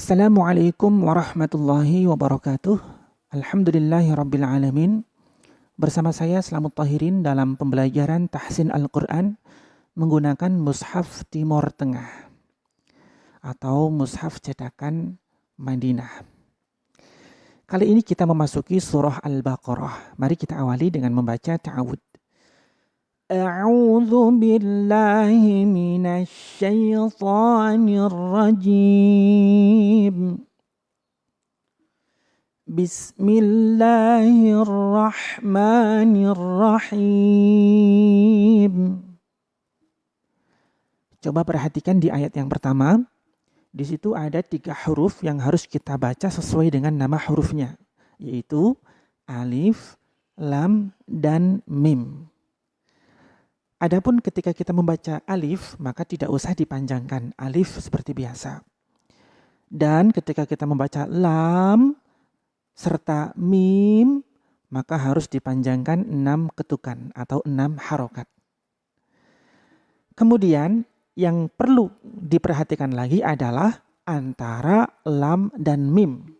Assalamualaikum warahmatullahi wabarakatuh. Alhamdulillahirabbil alamin. Bersama saya Slamet Tahirin dalam pembelajaran Tahsin Al-Qur'an menggunakan mushaf Timur Tengah atau mushaf cetakan Madinah. Kali ini kita memasuki surah Al-Baqarah. Mari kita awali dengan membaca ta'awud. A'udzu billahi minasy syaithanir rajim. Bismillahirrahmanirrahim. Coba perhatikan di ayat yang pertama. Di situ ada 3 huruf yang harus kita baca sesuai dengan nama hurufnya, yaitu alif, lam, dan mim. Adapun ketika kita membaca alif, maka tidak usah dipanjangkan, alif seperti biasa. Dan ketika kita membaca lam serta mim, maka harus dipanjangkan 6 ketukan atau 6 harokat. Kemudian yang perlu diperhatikan lagi adalah antara lam dan mim.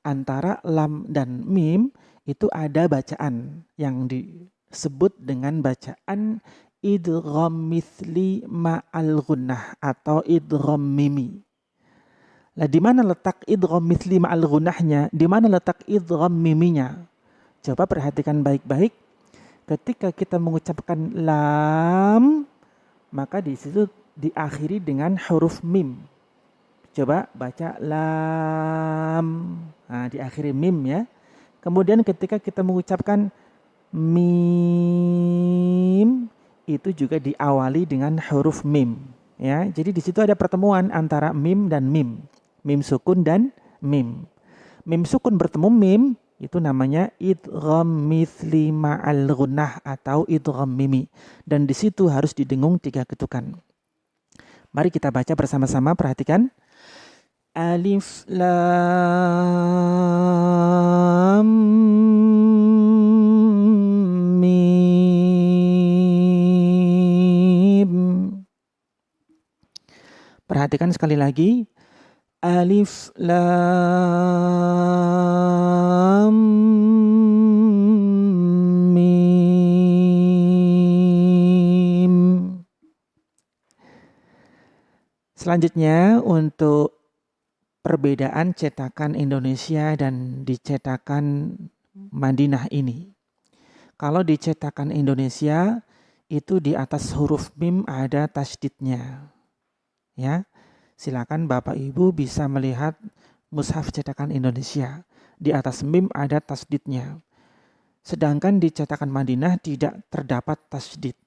Antara lam dan mim itu ada bacaan yang disebut dengan bacaan idgham mithli ma'al gunnah atau idgham mimi. Lah di mana letak idgham mithli ma'al gunnahnya? Di mana letak idgham miminya? Coba perhatikan baik-baik. Ketika kita mengucapkan lam, maka di situ diakhiri dengan huruf mim. Coba baca lam. Nah, diakhiri mim ya. Kemudian ketika kita mengucapkan mim, itu juga diawali dengan huruf mim ya. Jadi di situ ada pertemuan antara mim dan mim. Mim sukun dan mim. Mim sukun bertemu mim itu namanya idgham mithli ma'al gunnah atau idgham mimi. Dan di situ harus didengung 3 ketukan. Mari kita baca bersama-sama, perhatikan. Alif lam mim. Perhatikan sekali lagi. Alif lam mim. Selanjutnya untuk perbedaan cetakan Indonesia dan di cetakan Madinah ini. Kalau di cetakan Indonesia itu di atas huruf mim ada tasydidnya. Ya. Silakan Bapak Ibu bisa melihat mushaf cetakan Indonesia. Di atas mim ada tasydidnya. Sedangkan di cetakan Madinah tidak terdapat tasydid.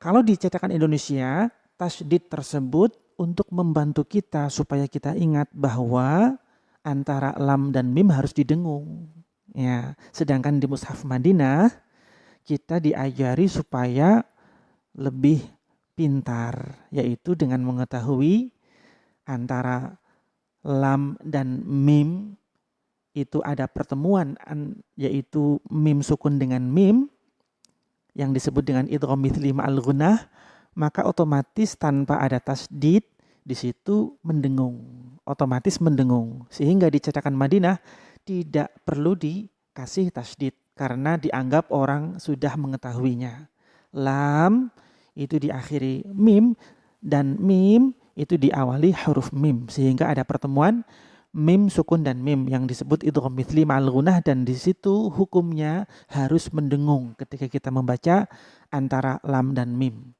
Kalau di cetakan Indonesia, tasydid tersebut untuk membantu kita supaya kita ingat bahwa antara lam dan mim harus didengung. Ya, sedangkan di mushaf Madinah kita diajari supaya lebih pintar, yaitu dengan mengetahui antara lam dan mim itu ada pertemuan, yaitu mim sukun dengan mim yang disebut dengan idgham mithli ma'al gunnah, maka otomatis tanpa ada tasydid di situ mendengung, otomatis mendengung. Sehingga di cetakan Madinah tidak perlu dikasih tasydid karena dianggap orang sudah mengetahuinya. Lam itu diakhiri mim dan mim itu diawali huruf mim sehingga ada pertemuan mim sukun dan mim yang disebut idgham mithli ma'al gunnah, dan di situ hukumnya harus mendengung ketika kita membaca antara lam dan mim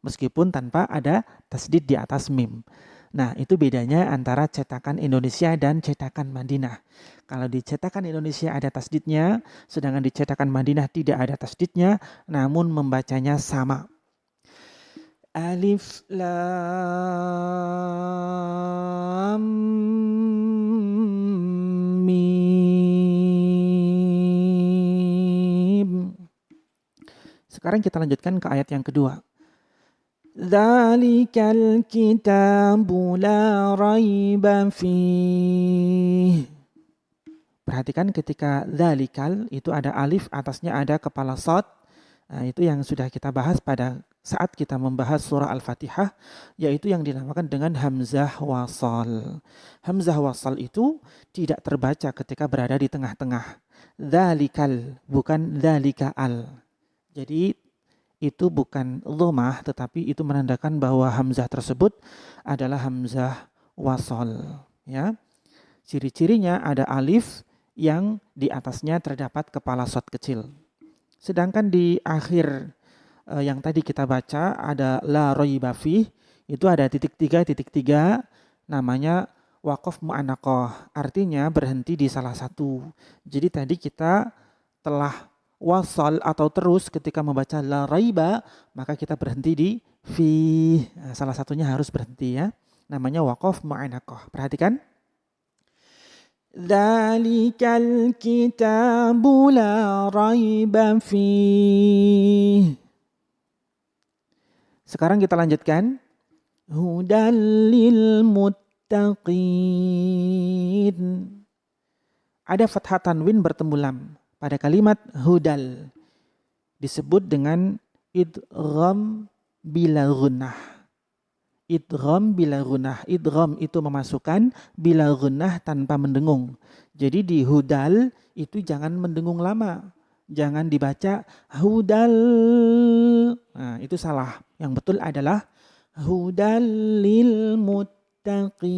meskipun tanpa ada tasydid di atas mim. Nah, itu bedanya antara cetakan Indonesia dan cetakan Madinah. Kalau di cetakan Indonesia ada tasydidnya, sedangkan di cetakan Madinah tidak ada tasydidnya, namun membacanya sama. Alif lam mim. Sekarang kita lanjutkan ke ayat yang kedua. Dzalikal kitabu la raiba fihi. Perhatikan ketika dzalikal itu ada alif, atasnya ada kepala shad. Nah, itu yang sudah kita bahas pada saat kita membahas surah Al-Fatihah, yaitu yang dinamakan dengan hamzah wasal. Hamzah wasal itu tidak terbaca ketika berada di tengah-tengah. Dzalikal, bukan dzalika al. Jadi itu bukan dhammah, tetapi itu menandakan bahwa hamzah tersebut adalah hamzah wasal. Ya, ciri-cirinya ada alif yang di atasnya terdapat kepala shad kecil. Sedangkan di akhir yang tadi kita baca ada la raiba fih, itu ada titik tiga, namanya waqaf mu'anaqah, artinya berhenti di salah satu. Jadi tadi kita telah wasal atau terus ketika membaca la raiba, maka kita berhenti di fih. Nah, salah satunya harus berhenti ya, namanya waqaf mu'anaqah. Perhatikan. Dzalikal kitabu la raiba fih. Sekarang kita lanjutkan. Hudal lil muttaqin. Ada fathah tanwin bertemu lam pada kalimat hudal. Disebut dengan idgham bila gunnah. Idgham bila gunnah. Idgham itu memasukkan, bila gunnah tanpa mendengung. Jadi di hudal itu jangan mendengung lama. Jangan dibaca hudal. Nah, itu salah. Yang betul adalah hudal lil muttaqin.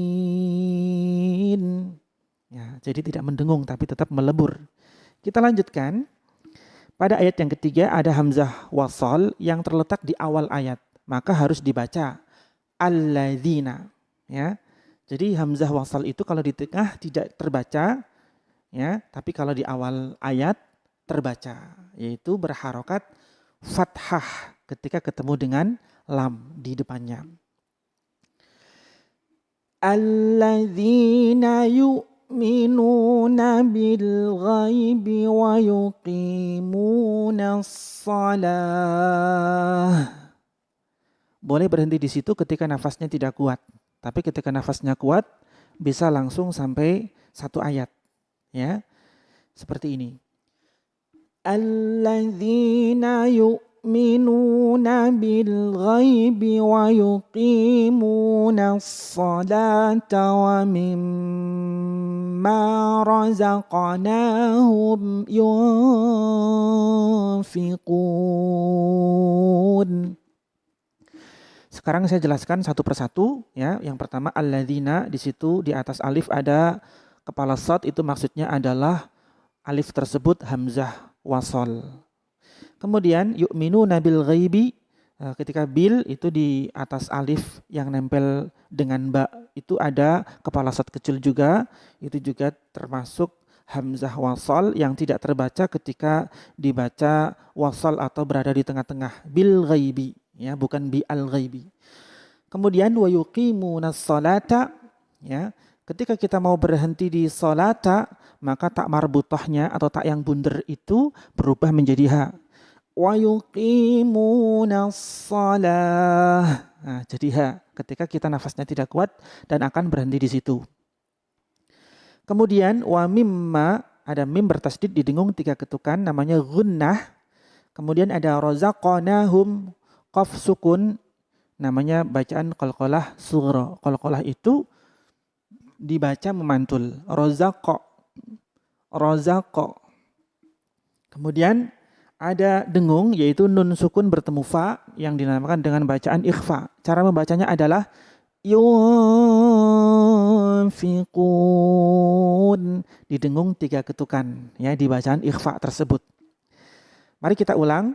Ya, jadi tidak mendengung tapi tetap melebur. Kita lanjutkan. Pada ayat yang ketiga ada hamzah wasal yang terletak di awal ayat. Maka harus dibaca alladzina. Ya. Jadi hamzah wasal itu kalau di tengah tidak terbaca, ya, tapi kalau di awal ayat terbaca, yaitu berharokat fathah ketika ketemu dengan lam di depannya. Alladzina yu'minuna bil ghaibi wa yuqimunas shalah. Boleh berhenti di situ ketika nafasnya tidak kuat, tapi ketika nafasnya kuat bisa langsung sampai satu ayat, ya, seperti ini. Alladzina yu'minuna bil ghaibi wa yuqimunas salata wa mimma razaqnahum yunfiqun. Sekarang saya jelaskan satu persatu ya. Yang pertama alladzina, di situ di atas alif ada kepala shad, itu maksudnya adalah alif tersebut hamzah wasal. Kemudian yu'minuna bil ghaibi, ketika bil itu di atas alif yang nempel dengan ba itu ada kepala shad kecil juga, itu juga termasuk hamzah wasal yang tidak terbaca ketika dibaca wasal atau berada di tengah-tengah. Bil ghaibi, ya, bukan bi al ghaibi. Kemudian wa yuqimunas salata, ya, ketika kita mau berhenti di salata, maka tak marbutahnya atau tak yang bundar itu berubah menjadi ha. Wa yuqimunas salah. Nah, jadi ha ketika kita nafasnya tidak kuat dan akan berhenti di situ. Kemudian wa mimma, ada mim bertasdid didengung 3 ketukan namanya gunnah. Kemudian ada razaqnahum qaf sukun namanya bacaan qalqalah sughra. Qalqalah itu dibaca memantul. Razaqo. Kemudian ada dengung yaitu nun sukun bertemu fa yang dinamakan dengan bacaan ikhfa. Cara membacanya adalah yunfiqun, didengung 3 ketukan ya di bacaan ikhfa tersebut. Mari kita ulang.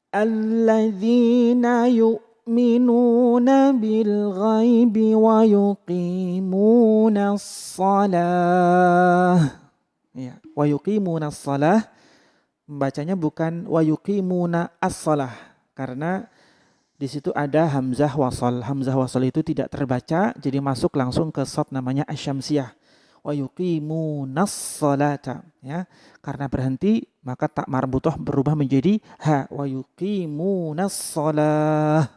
Alladzina yu'minuna bil ghaibi wa yuqimunas shalah. Ya, wa yuqimunas shalah membacanya bukan wa yuqimuna as-shalah karena di situ ada hamzah wasal. Hamzah wasal itu tidak terbaca, jadi masuk langsung ke shad namanya asyamsiyah. Wa yuqimunas salata, ya. Karena berhenti maka tak marbutah berubah menjadi ha. Wa yuqimunas salah.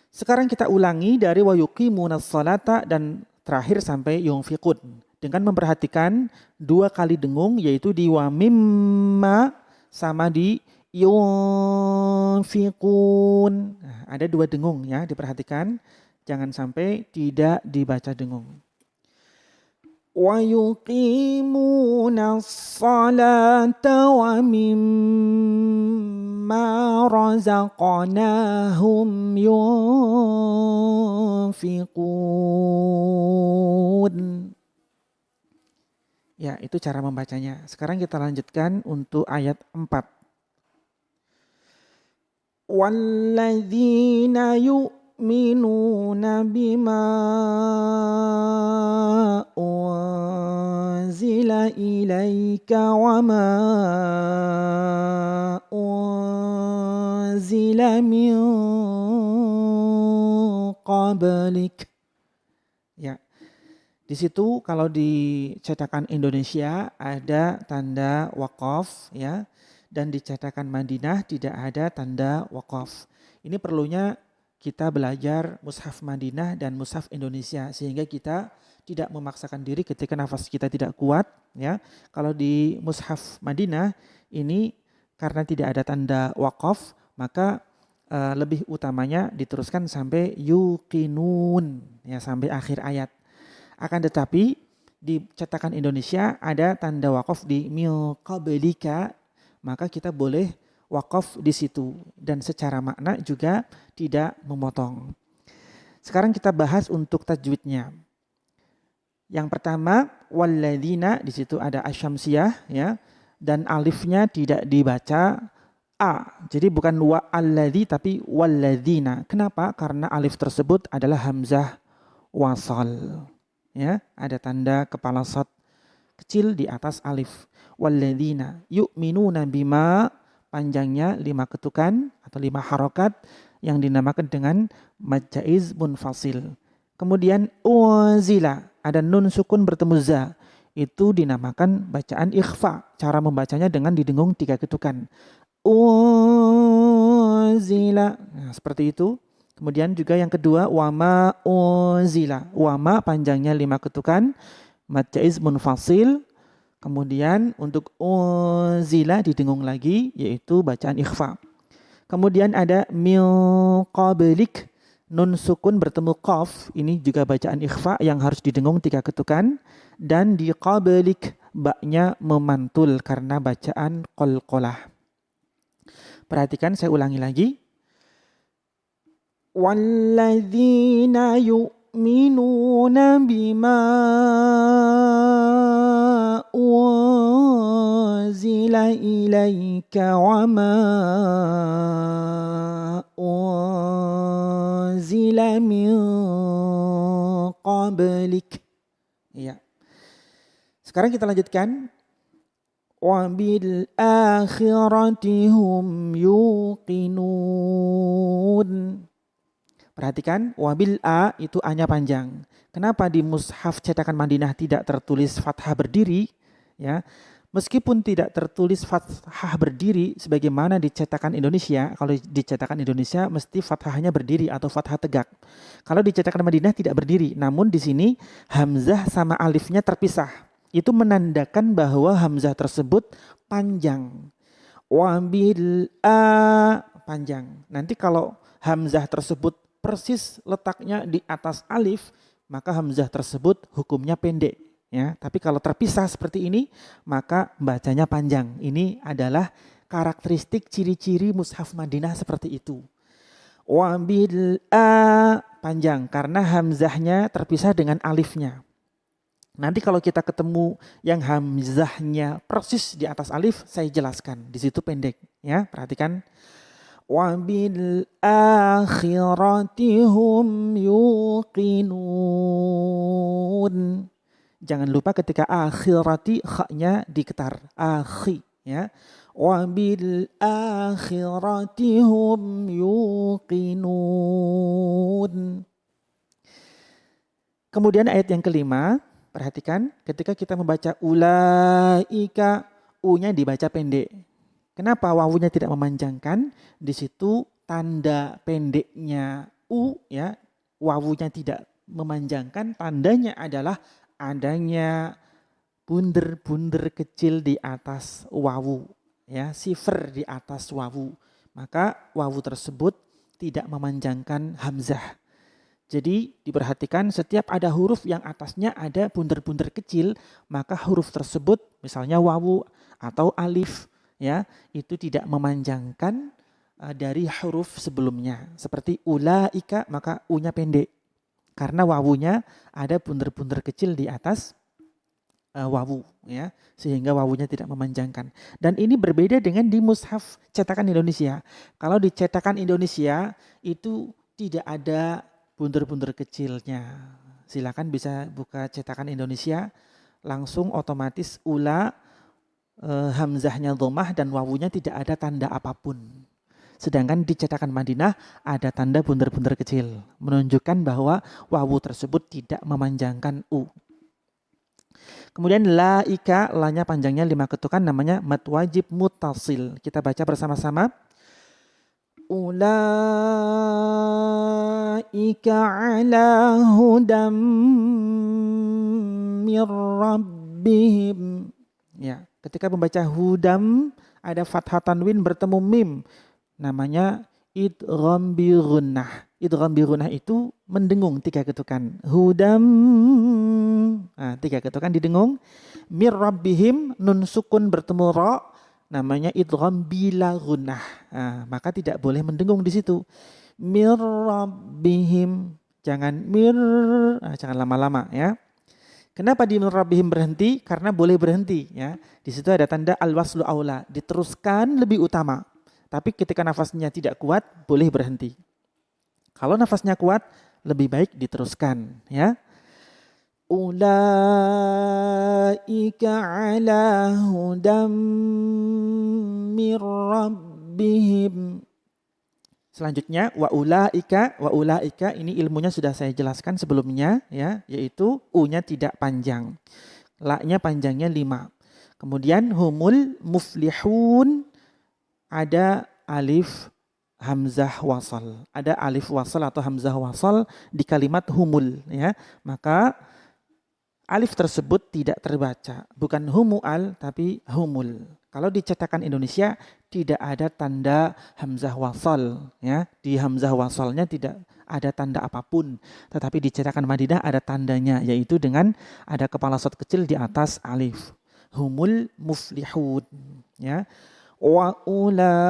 Sekarang kita ulangi dari wa yuqimunas salata dan terakhir sampai yunfiqun dengan memperhatikan 2 kali dengung yaitu di wa mimma sama di yunfiqun. Nah, ada dua dengung ya, diperhatikan. Jangan sampai tidak dibaca dengung. Wa yuqimuna as-salata wa mimma razaqnahum yunfiqun. Ya, itu cara membacanya. Sekarang kita lanjutkan untuk ayat 4. Walladzina yu'minuna bima unzila ilaika wa ma unzila min qablik. Ya. Di situ kalau di cetakan Indonesia ada tanda waqaf ya, dan di cetakan Madinah tidak ada tanda waqaf. Ini perlunya kita belajar mushaf Madinah dan mushaf Indonesia sehingga kita tidak memaksakan diri ketika nafas kita tidak kuat ya. Kalau di mushaf Madinah ini karena tidak ada tanda waqaf, maka lebih utamanya diteruskan sampai yuqinun ya, sampai akhir ayat. Akan tetapi di cetakan Indonesia ada tanda wakaf di min qablika, maka kita boleh wakaf di situ dan secara makna juga tidak memotong. Sekarang kita bahas untuk tajwidnya. Yang pertama walladzina, di situ ada asyamsiyah ya, dan alifnya tidak dibaca a. Jadi bukan wa alladzi tapi walladzina. Kenapa? Karena alif tersebut adalah hamzah wasal. Ya, ada tanda kepala shad kecil di atas alif. Walladzina yu'minuna bima, panjangnya 5 ketukan atau 5 harokat yang dinamakan dengan mad jaiz munfasil. Kemudian unzila, ada nun sukun bertemu za, itu dinamakan bacaan ikhfa. Cara membacanya dengan didengung 3 ketukan. Unzila, nah, seperti itu. Kemudian juga yang kedua wama unzila. Wama panjangnya 5 ketukan, mad jaiz munfasil. Kemudian untuk unzila didengung lagi yaitu bacaan ikhfa. Kemudian ada min qablik, nun sukun bertemu qaf, ini juga bacaan ikhfa yang harus didengung 3 ketukan, dan di qablik baknya memantul karena bacaan qalqalah. Perhatikan, saya ulangi lagi. Walladzina yu'minuna bima unzila ilaika wa ma unzila min qablik. Ya. Sekarang kita lanjutkan. Wa bil akhirati hum yuqinun. Perhatikan, wabil a itu a-nya panjang. Kenapa di mushaf cetakan Madinah tidak tertulis fathah berdiri? Ya, meskipun tidak tertulis fathah berdiri sebagaimana di cetakan Indonesia, kalau di cetakan Indonesia mesti fathahnya berdiri atau fathah tegak. Kalau di cetakan Madinah tidak berdiri, namun di sini hamzah sama alifnya terpisah. Itu menandakan bahwa hamzah tersebut panjang. Wabil a panjang. Nanti kalau hamzah tersebut persis letaknya di atas alif, maka hamzah tersebut hukumnya pendek ya. Tapi kalau terpisah seperti ini, maka bacanya panjang. Ini adalah karakteristik ciri-ciri mushaf Madinah seperti itu. Wabil a panjang karena hamzahnya terpisah dengan alifnya. Nanti kalau kita ketemu yang hamzahnya persis di atas alif, saya jelaskan. Di situ pendek ya. Perhatikan. Wabil akhirati hum yuqinun. Jangan lupa ketika akhirati kha-nya diketar. Akhi ya. Wabil akhirati hum yuqinun. Kemudian ayat yang kelima, perhatikan ketika kita membaca ulaika, u-nya dibaca pendek. Kenapa wawunya tidak memanjangkan? Di situ tanda pendeknya u ya, wawunya tidak memanjangkan, tandanya adalah adanya bunder-bunder kecil di atas wawu ya, sifar di atas wawu. Maka wawu tersebut tidak memanjangkan hamzah. Jadi diperhatikan setiap ada huruf yang atasnya ada bunder-bunder kecil, maka huruf tersebut misalnya wawu atau alif ya, itu tidak memanjangkan dari huruf sebelumnya. Seperti ulaika, maka u-nya pendek. Karena wawunya ada bunder-bunder kecil di atas wawu ya, sehingga wawunya tidak memanjangkan. Dan ini berbeda dengan di mushaf cetakan Indonesia. Kalau di cetakan Indonesia itu tidak ada bunder-bunder kecilnya. Silakan bisa buka cetakan Indonesia, langsung otomatis hamzahnya dhammah dan wawunya tidak ada tanda apapun. Sedangkan di cetakan Madinah ada tanda bunder-bunder kecil, menunjukkan bahwa wawu tersebut tidak memanjangkan u. Kemudian laika, lanya panjangnya 5 ketukan, namanya mad wajib muttasil. Kita baca bersama-sama. Ulaika ala hudam mir rabbihim. Ya, ketika membaca hudam ada fathah tanwin bertemu mim. Namanya idgham bi gunnah. Idgham bi gunnah itu mendengung 3 ketukan. Hudam. Nah, 3 ketukan didengung. Mir rabbihim, nun sukun bertemu ra, namanya idgham bila gunnah. Nah, maka tidak boleh mendengung di situ. Mir rabbihim, jangan jangan lama-lama ya. Kenapa di mir rabbihim berhenti? Karena boleh berhenti ya. Di situ ada tanda al-waslu aula, diteruskan lebih utama. Tapi ketika nafasnya tidak kuat, boleh berhenti. Kalau nafasnya kuat, lebih baik diteruskan ya. Ulaika ala hudam mir rabbihim. Selanjutnya wa ulaika ini ilmunya sudah saya jelaskan sebelumnya ya, yaitu u-nya tidak panjang. La-nya panjangnya 5. Kemudian humul muflihun, ada alif hamzah wasal. Ada alif wasal atau hamzah wasal di kalimat humul ya. Maka alif tersebut tidak terbaca, bukan humual tapi humul. Kalau di cetakan Indonesia tidak ada tanda hamzah wasal ya. Di hamzah wasalnya tidak ada tanda apapun, tetapi di cetakan Madinah ada tandanya, yaitu dengan ada kepala shad kecil di atas alif. Humul muflihun ya. Wa ulaika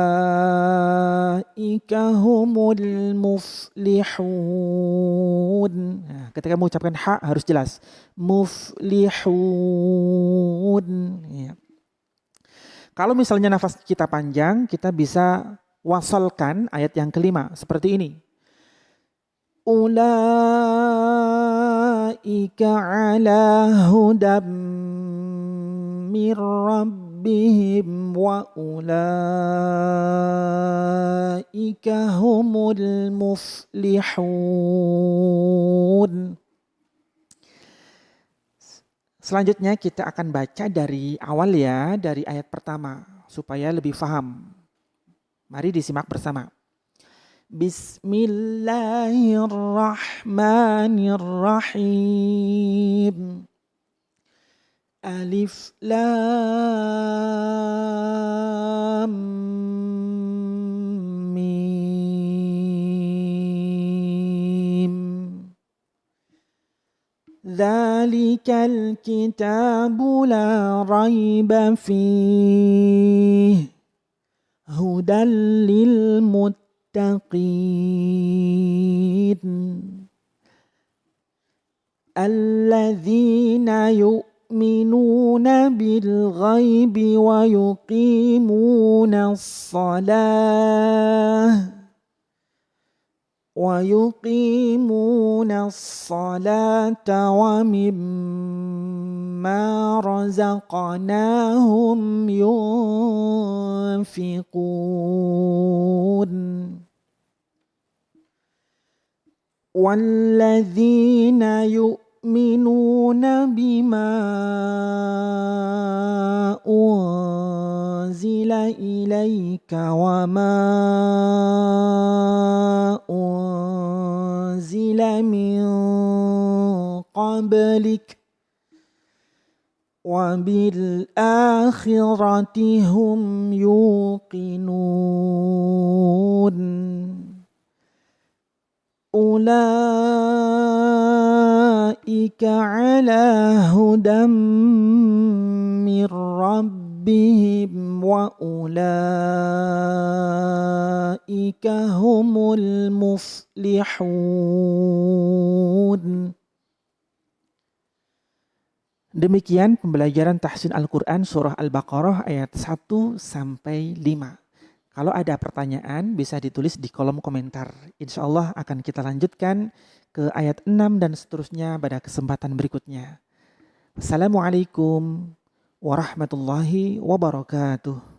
humul muflihun. Nah, ketika mengucapkan ha harus jelas. Muflihun. Ya. Kalau misalnya nafas kita panjang, kita bisa wasalkan ayat yang kelima seperti ini. Ulaika ala hudam mir rabbihim wa ulaika humul muflihun. Selanjutnya kita akan baca dari awal ya, dari ayat pertama supaya lebih paham. Mari disimak bersama. Bismillahirrahmanirrahim. Alif lam mim. Dzalikal kitabu la raiba fihi hudal lil muttaqin alladzina yu'minuna bil ghaibi wa yuqimuna as-salata wa mimma razaqnahum yunfiqun walladzina yu'minuna bima unzila ilaika wa ma unzila min qablik وبالآخرة هم يوقنون أولئك على هدى من ربهم وأولئك هم المفلحون. Demikian pembelajaran tahsin Al-Quran surah Al-Baqarah ayat 1 sampai 5. Kalau ada pertanyaan bisa ditulis di kolom komentar. Insya Allah akan kita lanjutkan ke ayat 6 dan seterusnya pada kesempatan berikutnya. Assalamualaikum warahmatullahi wabarakatuh.